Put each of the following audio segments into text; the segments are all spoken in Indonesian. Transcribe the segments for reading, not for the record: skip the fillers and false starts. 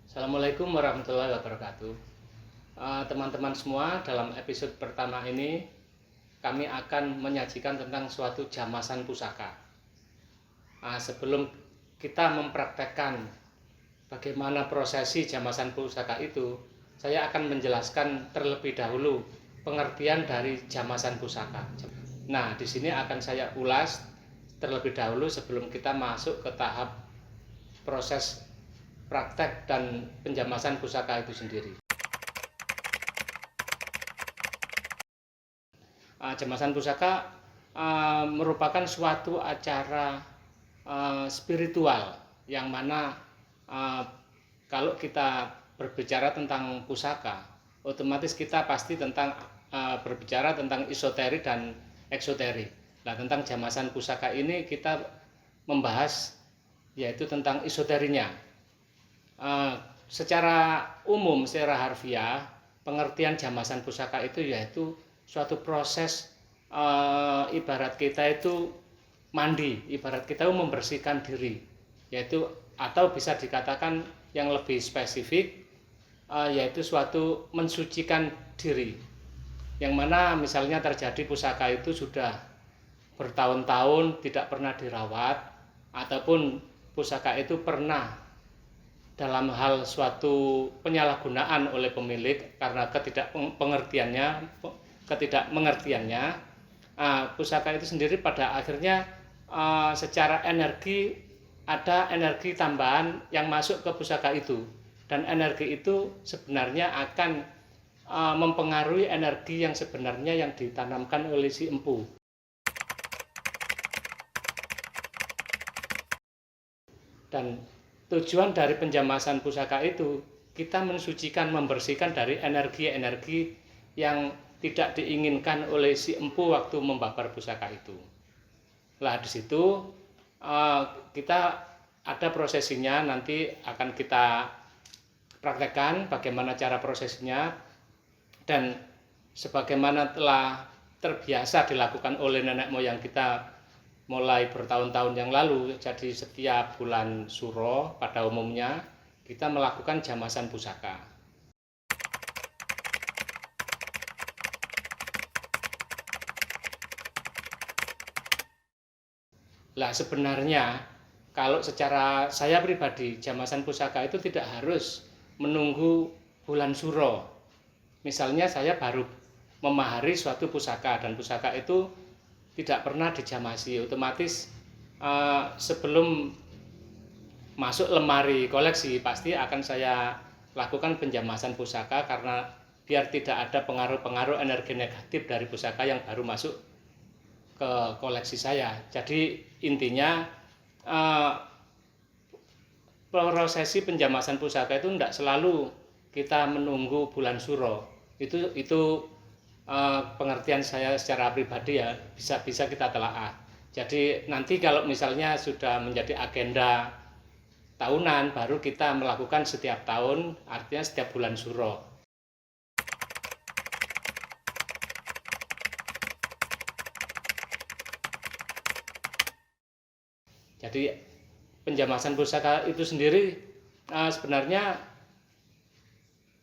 Assalamualaikum warahmatullahi wabarakatuh. Teman-teman semua, dalam episode pertama ini kami akan menyajikan tentang suatu jamasan pusaka. Sebelum kita mempraktekkan bagaimana prosesi jamasan pusaka itu, saya akan menjelaskan terlebih dahulu pengertian dari jamasan pusaka. Nah, di sini akan saya ulas terlebih dahulu sebelum kita masuk ke tahap proses praktek dan penjamasan pusaka itu sendiri. Jamasan pusaka merupakan suatu acara spiritual yang mana kalau kita berbicara tentang pusaka, otomatis kita pasti berbicara tentang esoterik dan eksoterik. Nah, tentang jamasan pusaka ini kita membahas yaitu tentang esoterinya. Secara umum, secara harfiah, pengertian jamasan pusaka itu yaitu suatu proses ibarat kita itu mandi, ibarat kita membersihkan diri, yaitu atau bisa dikatakan yang lebih spesifik yaitu suatu mensucikan diri, yang mana misalnya terjadi pusaka itu sudah bertahun-tahun tidak pernah dirawat, ataupun pusaka itu pernah dalam hal suatu penyalahgunaan oleh pemilik karena ketidakmengertiannya, pusaka itu sendiri pada akhirnya secara energi ada energi tambahan yang masuk ke pusaka itu, dan energi itu sebenarnya akan mempengaruhi energi yang sebenarnya yang ditanamkan oleh si empu. Dan tujuan dari penjamasan pusaka itu kita mensucikan, membersihkan dari energi-energi yang tidak diinginkan oleh si empu waktu membakar pusaka itu. Lah di situ kita ada prosesinya, nanti akan kita praktekkan bagaimana cara prosesinya, dan sebagaimana telah terbiasa dilakukan oleh nenek moyang kita mulai bertahun-tahun yang lalu. Jadi setiap bulan Suro pada umumnya kita melakukan jamasan pusaka. Lah sebenarnya kalau secara saya pribadi, jamasan pusaka itu tidak harus menunggu bulan Suro. Misalnya saya baru memahari suatu pusaka dan pusaka itu tidak pernah dijamasi, otomatis sebelum masuk lemari koleksi pasti akan saya lakukan penjamasan pusaka, karena biar tidak ada pengaruh-pengaruh energi negatif dari pusaka yang baru masuk ke koleksi saya. Jadi intinya prosesi penjamasan pusaka itu tidak selalu kita menunggu bulan Suro. Itu pengertian saya secara pribadi ya, bisa kita telaah. Jadi nanti kalau misalnya sudah menjadi agenda tahunan, baru kita melakukan setiap tahun, artinya setiap bulan Suro. Jadi penjamasan pusaka itu sendiri sebenarnya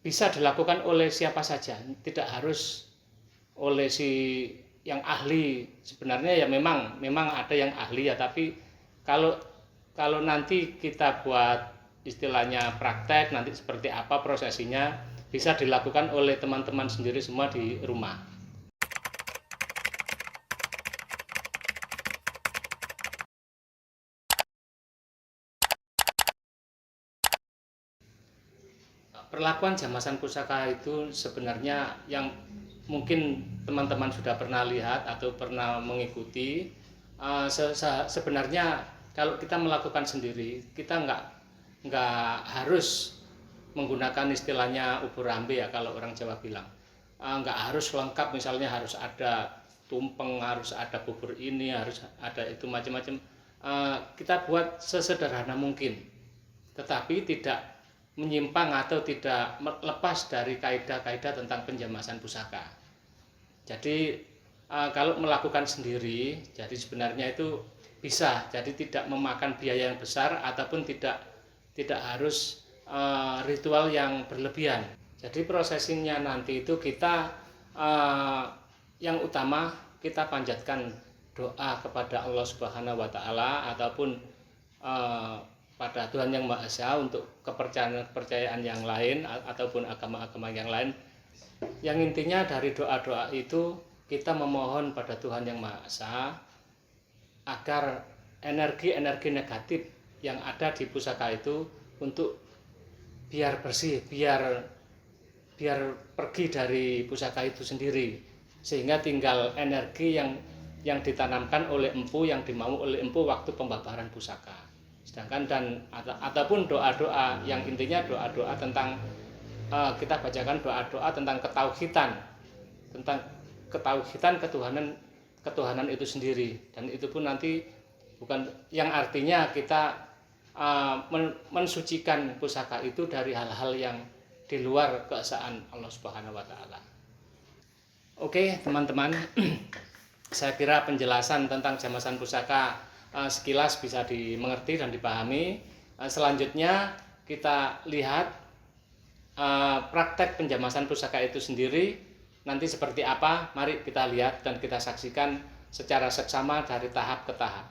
bisa dilakukan oleh siapa saja, tidak harus oleh si yang ahli. Sebenarnya ya memang ada yang ahli ya, tapi kalau nanti kita buat istilahnya praktek, nanti seperti apa prosesinya bisa dilakukan oleh teman-teman sendiri semua di rumah. Perlakuan jamasan pusaka itu sebenarnya yang mungkin teman-teman sudah pernah lihat atau pernah mengikuti, sebenarnya kalau kita melakukan sendiri, kita nggak harus menggunakan istilahnya ubur ambe ya, kalau orang Jawa bilang. Nggak harus lengkap, misalnya harus ada tumpeng, harus ada bubur ini, harus ada itu, macam-macam. Kita buat sesederhana mungkin, tetapi tidak menyimpang atau tidak lepas dari kaidah-kaidah tentang penjamasan pusaka. Jadi kalau melakukan sendiri, jadi sebenarnya itu bisa, jadi tidak memakan biaya yang besar ataupun tidak harus ritual yang berlebihan. Jadi prosesinya nanti itu kita yang utama kita panjatkan doa kepada Allah Subhanahu wa taala ataupun pada Tuhan Yang Maha Esa untuk kepercayaan yang lain ataupun agama-agama yang lain. Yang intinya dari doa-doa itu kita memohon pada Tuhan Yang Maha Esa agar energi-energi negatif yang ada di pusaka itu untuk biar bersih, biar pergi dari pusaka itu sendiri, sehingga tinggal energi yang ditanamkan oleh empu, yang dimau oleh empu waktu pembabaran pusaka. Sedangkan ataupun doa-doa yang intinya doa-doa tentang kita bacakan doa-doa tentang ketauhidan ketuhanan itu sendiri, dan itu pun nanti bukan yang artinya kita mensucikan pusaka itu dari hal-hal yang di luar keesaan Allah Subhanahu wa taala. Oke, teman-teman, saya kira penjelasan tentang jamasan pusaka sekilas bisa dimengerti dan dipahami. Selanjutnya kita lihat praktek penjamasan pusaka itu sendiri nanti seperti apa. Mari kita lihat dan kita saksikan secara seksama dari tahap ke tahap.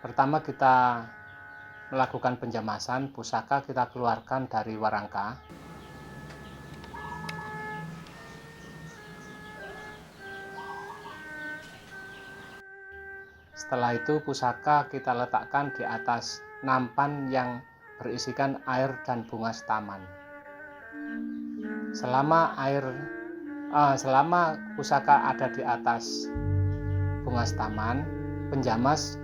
Pertama kita melakukan penjamasan pusaka, kita keluarkan dari warangka. Setelah itu pusaka kita letakkan di atas nampan yang berisikan air dan bunga setaman. Selama pusaka ada di atas bunga setaman, penjamas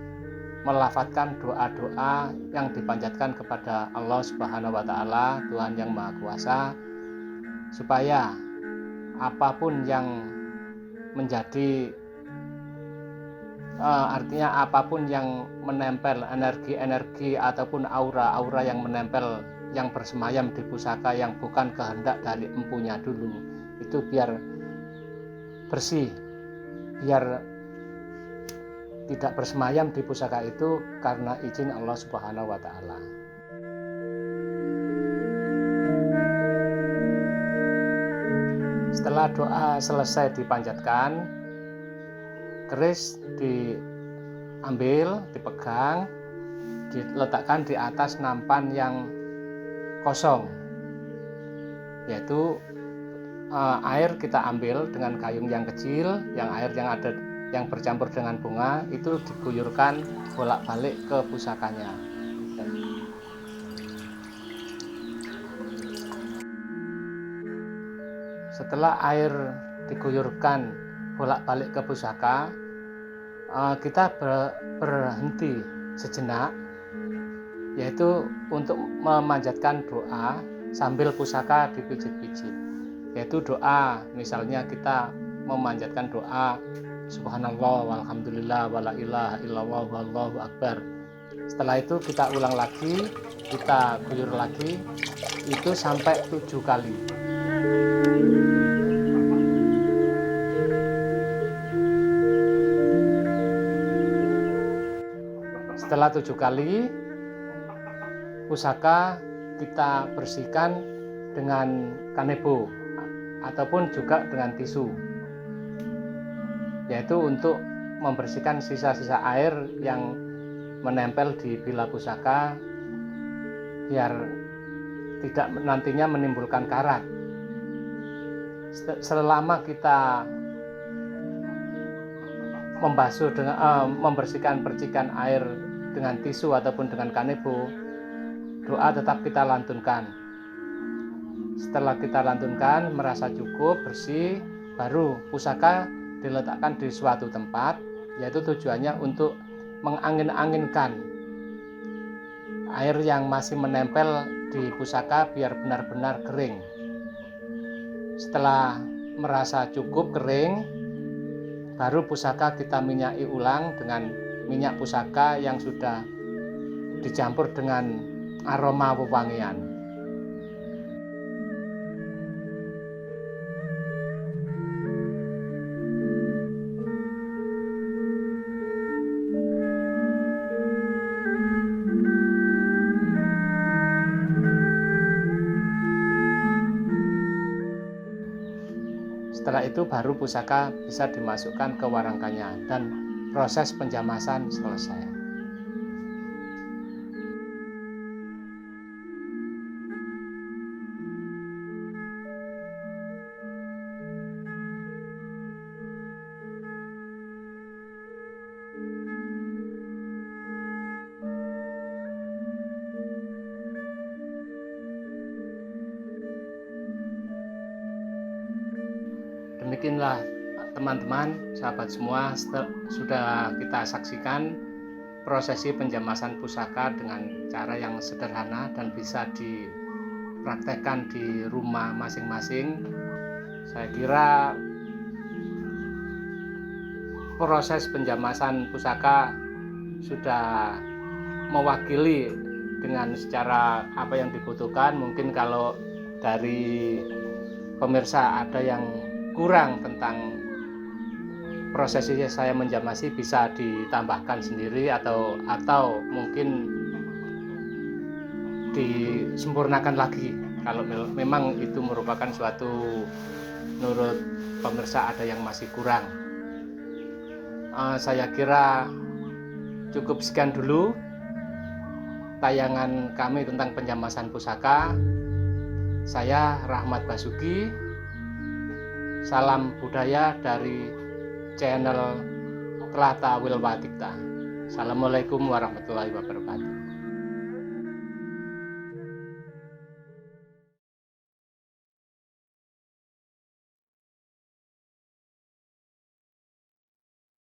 melafadzkan doa-doa yang dipanjatkan kepada Allah Subhanahu wa taala, Tuhan Yang Maha Kuasa, supaya apapun yang menjadi artinya apapun yang menempel, energi-energi ataupun aura-aura yang menempel, yang bersemayam di pusaka yang bukan kehendak dari empunya dulu, itu biar bersih, biar tidak bersemayam di pusaka itu karena izin Allah Subhanahu wa taala. Setelah doa selesai dipanjatkan, keris diambil, dipegang, diletakkan di atas nampan yang kosong, yaitu air kita ambil dengan gayung yang kecil, air yang bercampur dengan bunga itu diguyurkan bolak-balik ke pusakanya. Setelah air diguyurkan bolak-balik ke pusaka, kita berhenti sejenak, yaitu untuk memanjatkan doa sambil pusaka dipijit-pijit, yaitu doa, misalnya kita memanjatkan doa Subhanallah walhamdulillah wala ilaha illallah wallahu akbar. Setelah itu kita ulang lagi, kita guyur lagi, itu sampai 7 kali. Setelah 7 kali, pusaka kita bersihkan dengan kanebo ataupun juga dengan tisu, yaitu untuk membersihkan sisa-sisa air yang menempel di bila pusaka biar tidak nantinya menimbulkan karat. Selama kita membasuh dengan membersihkan percikan air dengan tisu ataupun dengan kanebo, doa tetap kita lantunkan. Setelah kita lantunkan merasa cukup bersih, baru pusaka diletakkan di suatu tempat, yaitu tujuannya untuk mengangin-anginkan air yang masih menempel di pusaka biar benar-benar kering. Setelah merasa cukup kering, baru pusaka kita minyaki ulang dengan minyak pusaka yang sudah dicampur dengan aroma wewangian. Setelah itu baru pusaka bisa dimasukkan ke warangkanya dan proses penjamasan selesai. Demikianlah teman-teman, sahabat semua, sudah kita saksikan prosesi penjamasan pusaka dengan cara yang sederhana dan bisa dipraktekkan di rumah masing-masing. Saya kira proses penjamasan pusaka sudah mewakili dengan secara apa yang dibutuhkan. Mungkin kalau dari pemirsa ada yang kurang tentang prosesi saya menjamasi, bisa ditambahkan sendiri atau mungkin disempurnakan lagi kalau memang itu merupakan suatu, menurut pemirsa ada yang masih kurang. Saya kira cukup sekian dulu tayangan kami tentang penjamasan pusaka. Saya Rahmat Basuki. Salam budaya dari channel Tlata Wilwatikta. Assalamualaikum warahmatullahi wabarakatuh.